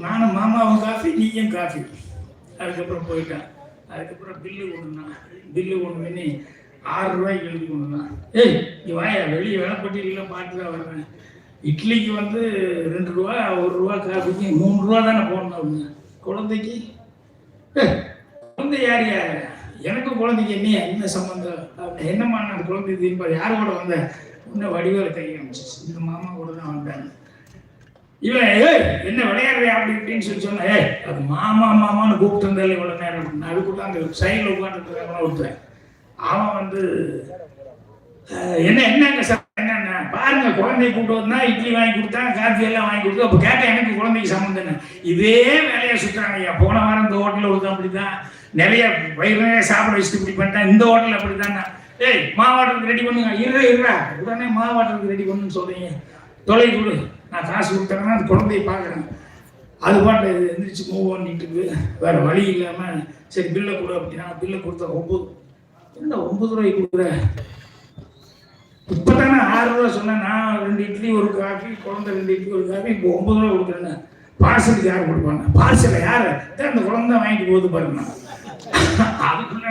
நானும் மாமாவும் காஃபி, நீயும் காஃபி. அதுக்கப்புறம் போயிட்டான். அதுக்கப்புறம் பில்லு கொண்டு பண்ணி 6 ரூபாய்க்கு எழுதி கொண்டு வந்தான். ஏய் இங்கே வாயா, வெளியே வேலைப்பட்டியலில் பார்த்து தான் வர்றேன். இட்லிக்கு வந்து 2 ரூபா, 1 ரூபா, காஃபிக்கு 3 ரூபா தானே போடணும் அப்படிங்க. குழந்தைக்கு குழந்தை யார் எனக்கும் குழந்தைக்கு என்ன சம்மந்தம்? என்னம்மா நான் குழந்தை திரும்ப யார் கூட வந்தேன்? இன்னும் வடிவேல் கை அமைச்சிச்சு. இந்த மாமா கூட தான் வந்தாங்க. இவன் என்ன விளையாடுறியா அப்படி இப்படின்னு சொன்னா, அது மாமா மாமான்னு கூப்பிட்டு இருந்தாலே இவ்வளோ நேரம். அதுக்குள்ள அந்த சைடில் உட்காந்துருக்காங்க ஒருத்தன். அவன் வந்து என்னங்க சார் என்னென்ன பாருங்க, குழந்தைய கூப்பிட்டு வந்தா இட்லி வாங்கி கொடுத்தாங்க, காஃபி எல்லாம் வாங்கி கொடுத்தா. அப்போ கேட்டேன் எனக்கு குழந்தைக்கு சம்மந்தம். இதே வேலையை சுற்றுறாங்க ஐயா. போன வாரம் இந்த ஹோட்டலில் ஒருத்தன் அப்படிதான் நிறைய வயிறு நிறைய சாப்பிட வச்சுட்டு இப்படி பண்ணிட்டேன். இந்த ஹோட்டலில் அப்படித்தானே. ஏய் மாவாட்டத்துக்கு ரெடி பண்ணுங்க. இருறா உடனே மாவாட்டத்துக்கு ரெடி பண்ணுன்னு சொல்றீங்க. தொலை கொடு, நான் காசு கொடுத்தேன்னா அந்த குழந்தைய பார்க்குறேன். அது பாட்டு எந்திரிச்சு மூவ் பண்ணிட்டு வேற வழி இல்லாமல் சரி பில்லை கொடு அப்படின்னா பில்லை கொடுத்தா 9. என்ன 9 ரூபாய்க்கு கொடுக்குற? இப்போ தானே 6 ரூபா சொன்னேன். நான் 2 இட்லி 1 காஃபி, குழந்தை 2 இட்லி 1 காஃபி. இப்போ 9 ரூபா கொடுக்குறேன்னு. பார்சலுக்கு யார் கொடுப்பாங்க? பார்சலை யார்? அந்த குழந்தை வாங்கிட்டு போகுது பாருங்க. அதுக்குள்ள